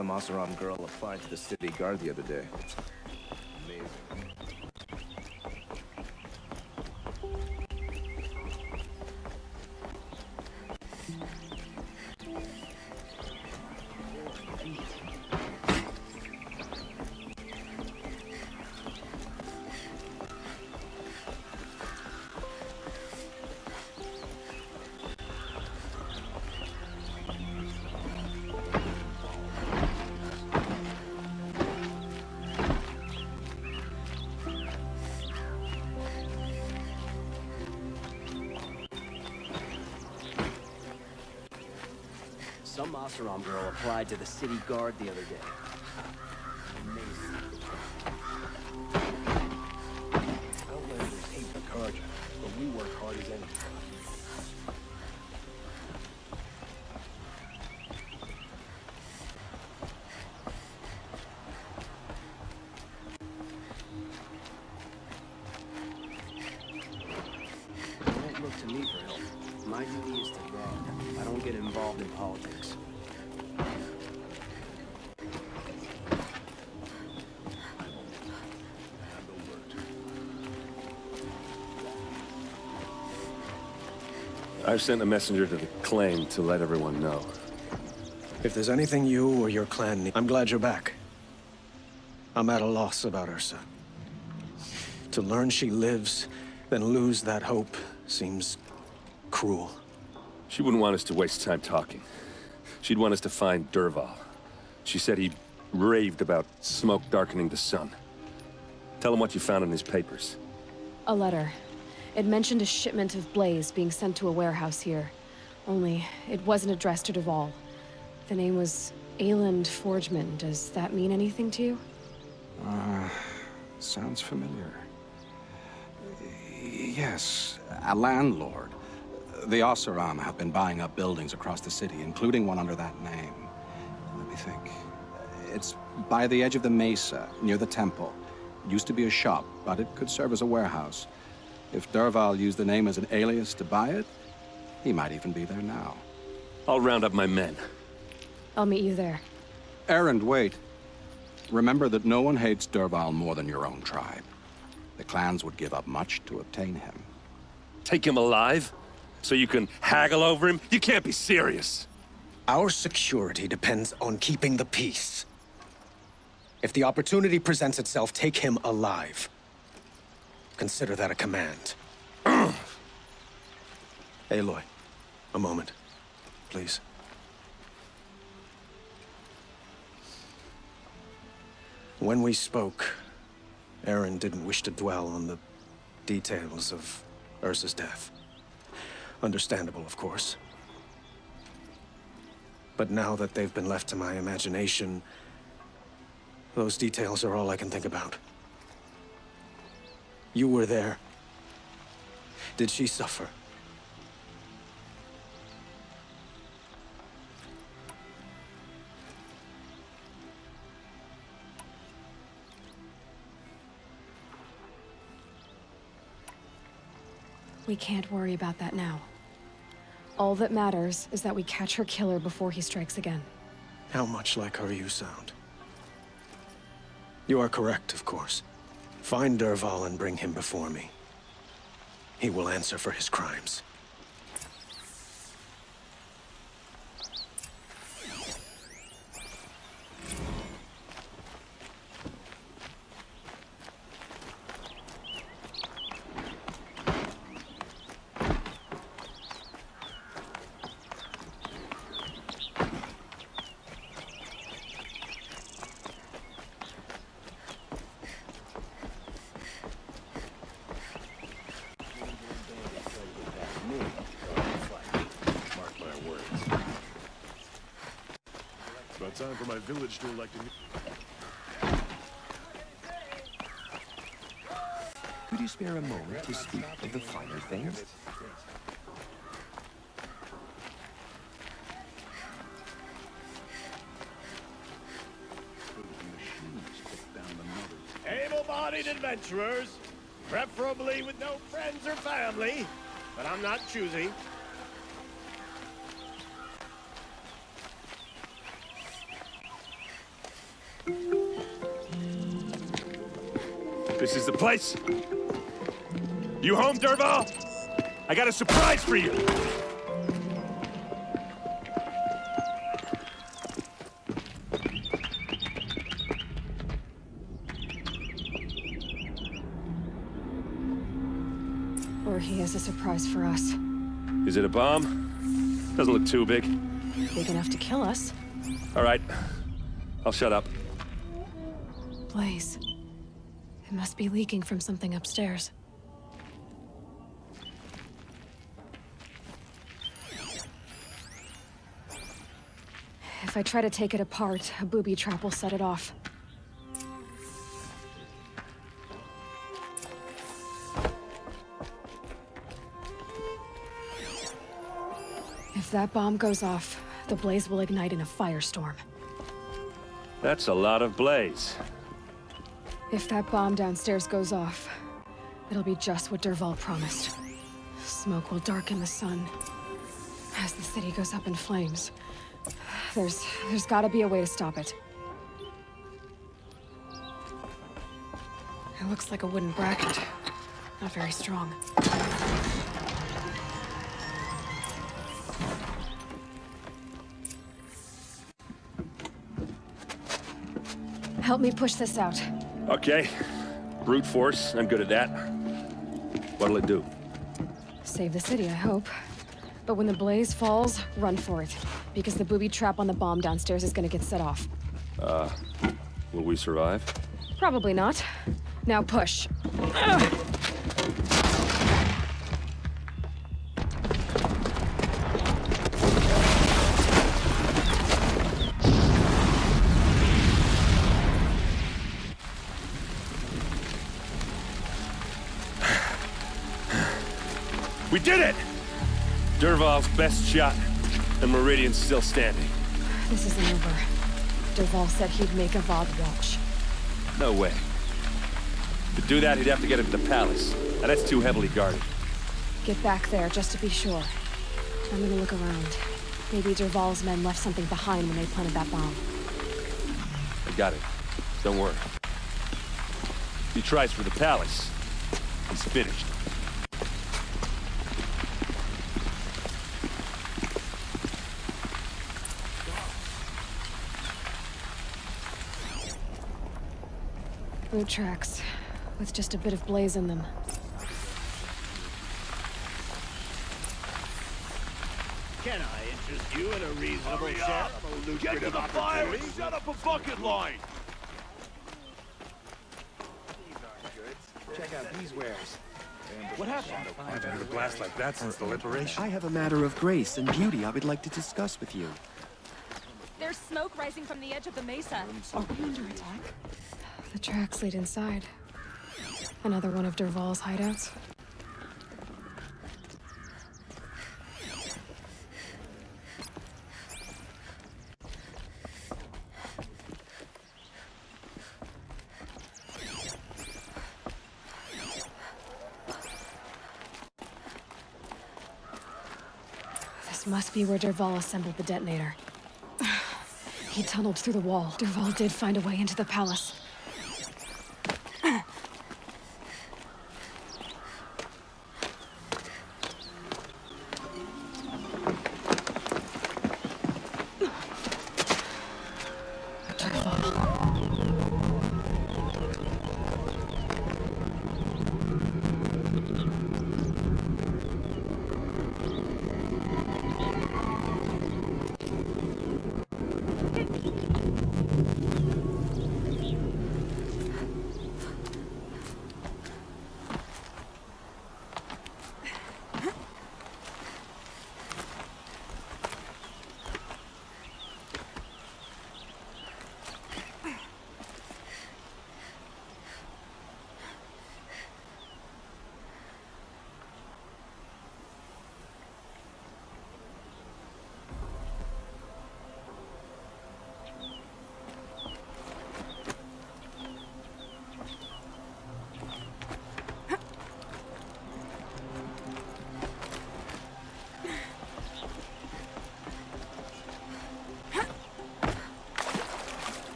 Some Oseram girl applied to the city guard the other day. Amazing. Some Oseram girl applied to the city guard the other day. Amazing. Outlanders hate the Carja, but we work hard as anything. Don't look to me for help. My duty is to guard. I don't get involved in politics. I've sent a messenger to the claim to let everyone know. If there's anything you or your clan need, I'm glad you're back. I'm at a loss about Ursa. To learn she lives, then lose that hope, seems cruel. She wouldn't want us to waste time talking. She'd want us to find Dervahl. She said he raved about smoke darkening the sun. Tell him what you found in his papers. A letter. It mentioned a shipment of blaze being sent to a warehouse here. Only, it wasn't addressed to Dervahl. The name was Ayland Forgeman. Does that mean anything to you? Sounds familiar. Yes, a landlord. The Oseram have been buying up buildings across the city, including one under that name. Let me think. It's by the edge of the mesa, near the temple. Used to be a shop, but it could serve as a warehouse. If Dervahl used the name as an alias to buy it, he might even be there now. I'll round up my men. I'll meet you there. Erend, wait. Remember that no one hates Dervahl more than your own tribe. The clans would give up much to obtain him. Take him alive? So you can haggle over him? You can't be serious. Our security depends on keeping the peace. If the opportunity presents itself, take him alive. Consider that a command. Aloy, a moment, please. When we spoke, Aaron didn't wish to dwell on the details of Ursa's death. Understandable, of course. But now that they've been left to my imagination, those details are all I can think about. You were there. Did she suffer? We can't worry about that now. All that matters is that we catch her killer before he strikes again. How much like her you sound. You are correct, of course. Find Dervahl and bring him before me. He will answer for his crimes. About time for my village to elect a new... Could you spare a moment to speak of the finer things? Able-bodied adventurers, preferably with no friends or family, but I'm not choosy. This is the place. You home, Dervahl? I got a surprise for you. Or he has a surprise for us. Is it a bomb? Doesn't look too big. Big enough to kill us. All right. I'll shut up. Blaze. It must be leaking from something upstairs. If I try to take it apart, a booby trap will set it off. If that bomb goes off, the blaze will ignite in a firestorm. That's a lot of blaze. If that bomb downstairs goes off, it'll be just what Dervahl promised. Smoke will darken the sun. As the city goes up in flames, there's gotta be a way to stop it. It looks like a wooden bracket. Not very strong. Help me push this out. Okay. Brute force, I'm good at that. What'll it do? Save the city, I hope. But when the blaze falls, run for it. Because the booby trap on the bomb downstairs is gonna get set off. Will we survive? Probably not. Now push. Ugh. We did it! Dervahl's best shot, and Meridian's still standing. This isn't over. Dervahl said he'd make a VOD watch. No way. To do that, he'd have to get into the palace, and that's too heavily guarded. Get back there, just to be sure. I'm gonna look around. Maybe Dervahl's men left something behind when they planted that bomb. I got it. Don't worry. If he tries for the palace, he's finished. Boot tracks, with just a bit of blaze in them. Can I interest you in a reasonable Hurry share up! of a Get to lucrative the fire and opportunity? set up a bucket line! Check out these wares. What happened? I haven't had a blast like that since the liberation. I have a matter of grace and beauty I would like to discuss with you. There's smoke rising from the edge of the mesa. Are we under attack? The tracks lead inside. Another one of Dervahl's hideouts. This must be where Dervahl assembled the detonator. He tunneled through the wall. Dervahl did find a way into the palace.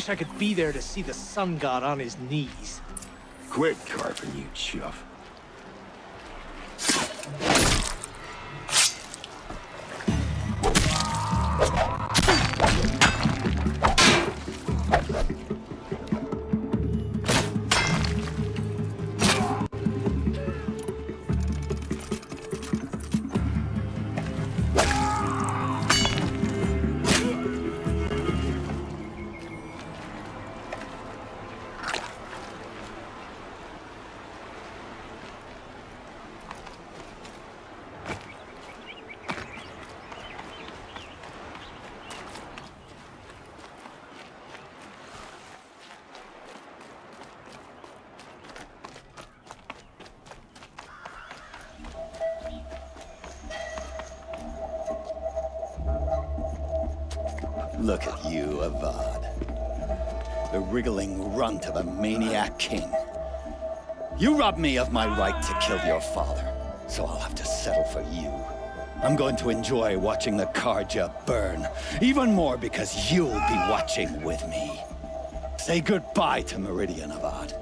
wish I could be there to see the sun god on his knees. Quit carping, you chuff. Look at you, Avad. The wriggling runt of a maniac king. You robbed me of my right to kill your father, so I'll have to settle for you. I'm going to enjoy watching the Karja burn, even more because you'll be watching with me. Say goodbye to Meridian, Avad.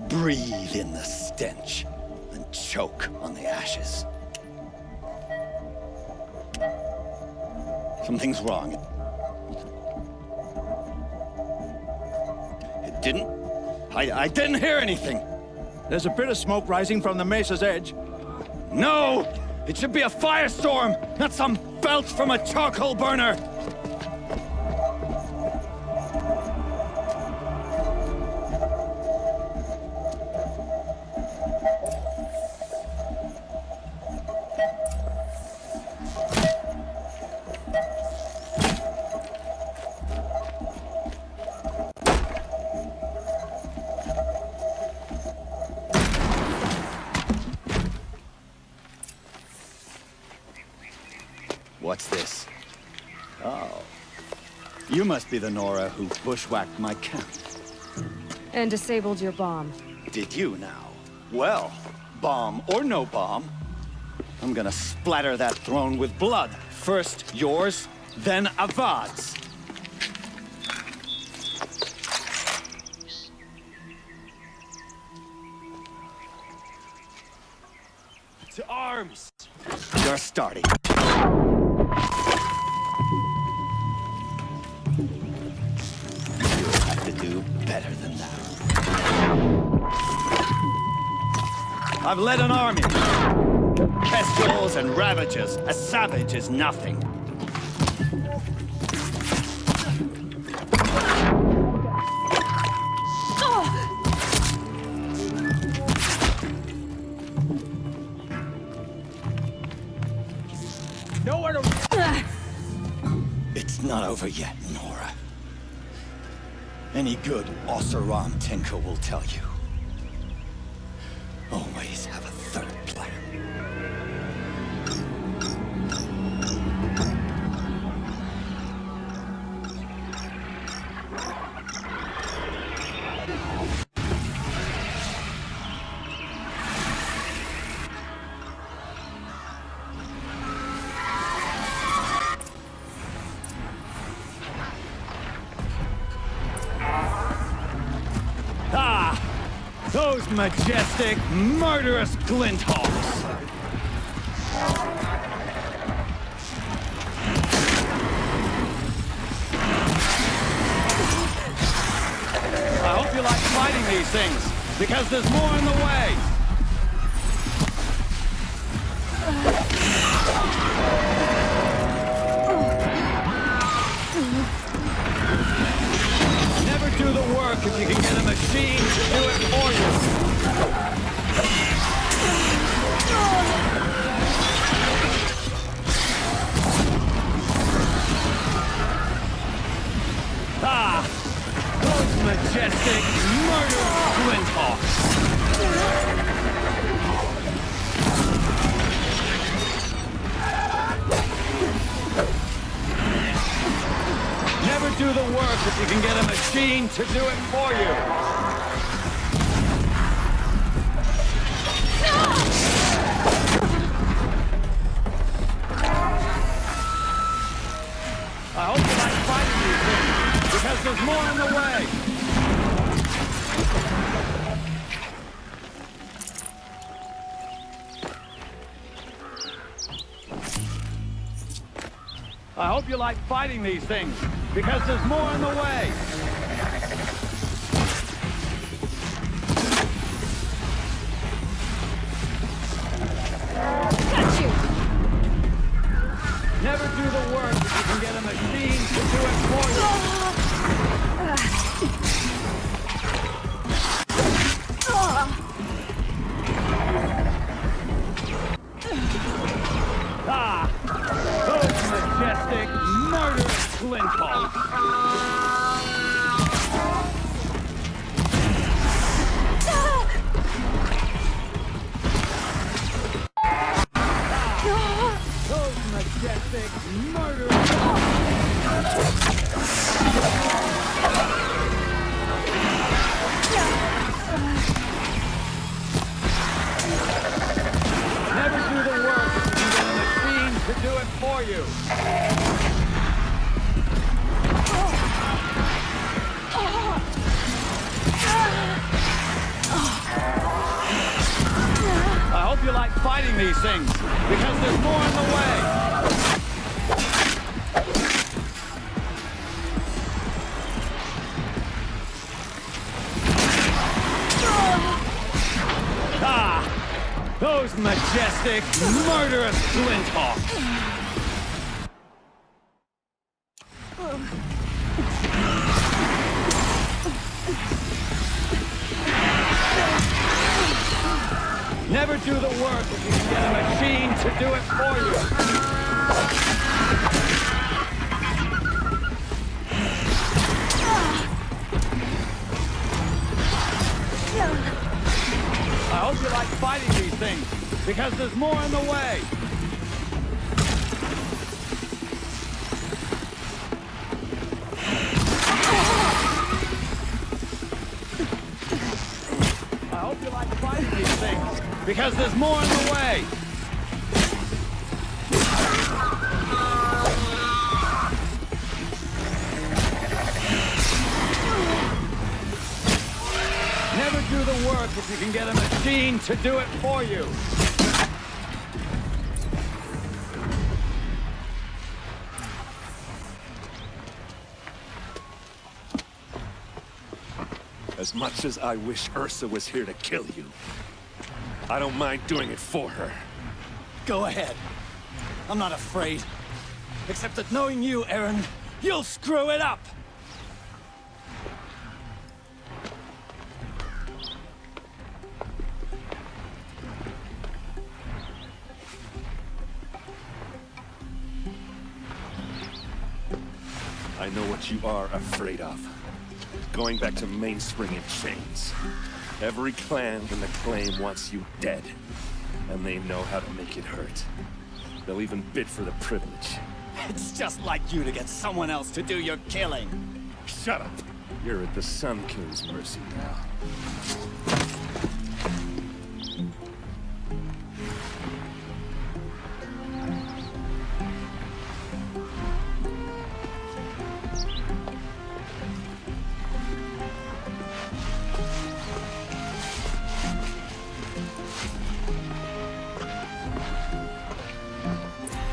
Breathe in the stench, and choke on the ashes. Something's wrong. I didn't hear anything. There's a bit of smoke rising from the mesa's edge. No! It should be a firestorm, not some belch from a charcoal burner! What's this? Oh. You must be the Nora who bushwhacked my camp. And disabled your bomb. Did you now? Well, bomb or no bomb, I'm gonna splatter that throne with blood. First yours, then Avad's. To arms! You're starting. You'll have to do better than that. I've led an army. Pestilence and ravages. A savage is nothing. Nowhere to... It's not over yet, Nora. Any good Oseram tinker will tell you. Always have a third plan. Those majestic, murderous glint hawks! I hope you like fighting these things, because there's more in the way! Never do the work if you can get a machine to do it for you. Ah! Those majestic, murderous glinthawks! Never do the work if you can get a machine to do it for you. I hope you like fighting these things, because there's more in the way. hope you like fighting these things, because there's more in the way. Got you! Never do the work if you can get a machine to do it for you. Ah! Those majestic, murderous flinthawks! Those majestic, murderous... Never do the work if you can get a machine to do it for you. I hope you like fighting these things, because there's more in the way. Ah! Those majestic, murderous flinthawks! Never do the work if you can get a machine to do it for you. I hope you like fighting these things, because there's more in the way. I hope you like fighting these things, because there's more in the way. Never do the work if you can get a machine to do it for you. As much as I wish Ursa was here to kill you, I don't mind doing it for her. Go ahead. I'm not afraid. Except that knowing you, Aaron, you'll screw it up! I know what you are afraid of. Going back to Mainspring in chains. Every clan in the claim wants you dead. And they know how to make it hurt. They'll even bid for the privilege. It's just like you to get someone else to do your killing. Shut up! You're at the Sun King's mercy now.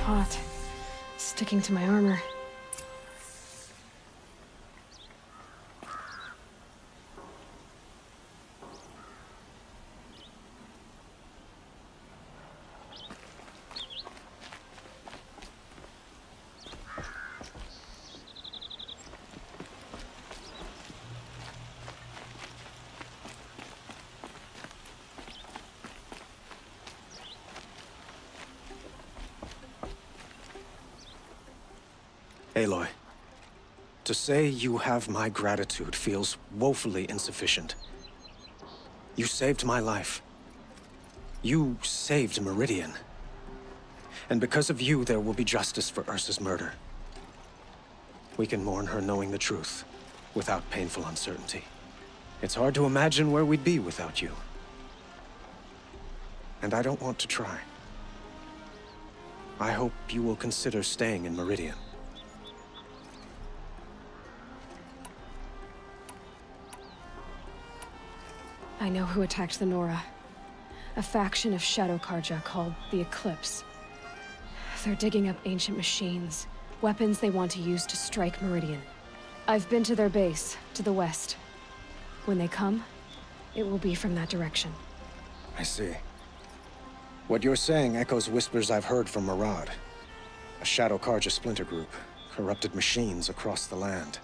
Hot. Sticking to my armor. Aloy, to say you have my gratitude feels woefully insufficient. You saved my life. You saved Meridian. And because of you, there will be justice for Ursa's murder. We can mourn her knowing the truth, without painful uncertainty. It's hard to imagine where we'd be without you. And I don't want to try. I hope you will consider staying in Meridian. I know who attacked the Nora. A faction of Shadow Karja called the Eclipse. They're digging up ancient machines, Weapons they want to use to strike Meridian. I've been to their base, to the west. When they come, it will be from that direction. I see. What you're saying echoes whispers I've heard from Murad. A Shadow Carja splinter group, corrupted machines across the land.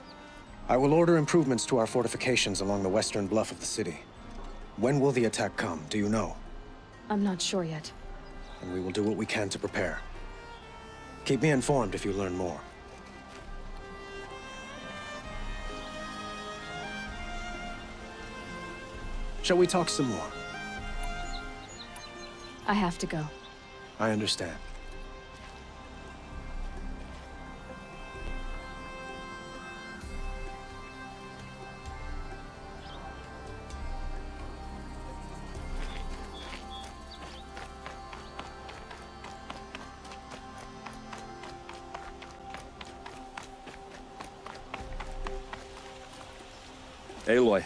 I will order improvements to our fortifications along the western bluff of the city. When will the attack come, do you know? I'm not sure yet. And we will do what we can to prepare. Keep me informed if you learn more. Shall we talk some more? I have to go. I understand. Aloy.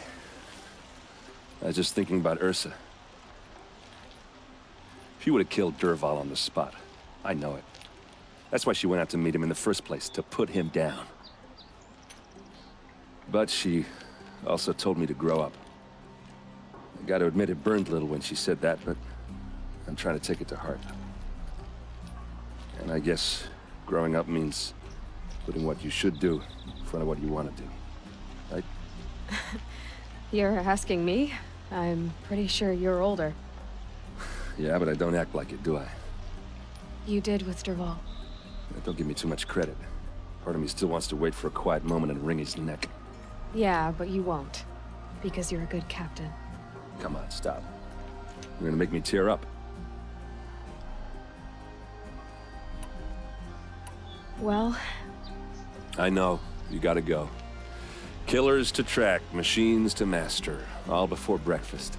I was just thinking about Ursa. She would have killed Dervahl on the spot. I know it. That's why she went out to meet him in the first place, to put him down. But she also told me to grow up. I gotta admit it burned a little when she said that, but I'm trying to take it to heart. And I guess growing up means putting what you should do in front of what you want to do. Right? You're asking me? I'm pretty sure you're older. Yeah, but I don't act like it, do I? You did with Dervahl. Don't give me too much credit. Part of me still wants to wait for a quiet moment and wring his neck. Yeah, but you won't. Because you're a good captain. Come on, stop. You're gonna make me tear up. Well... I know. You gotta go. Killers to track, machines to master. All before breakfast.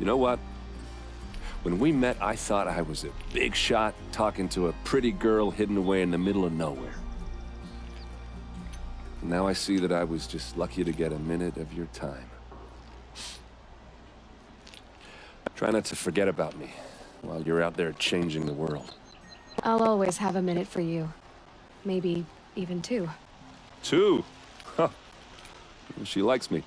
You know what? When we met, I thought I was a big shot talking to a pretty girl hidden away in the middle of nowhere. And now I see that I was just lucky to get a minute of your time. Try not to forget about me while you're out there changing the world. I'll always have a minute for you. Maybe even two. 2? Huh. She likes me.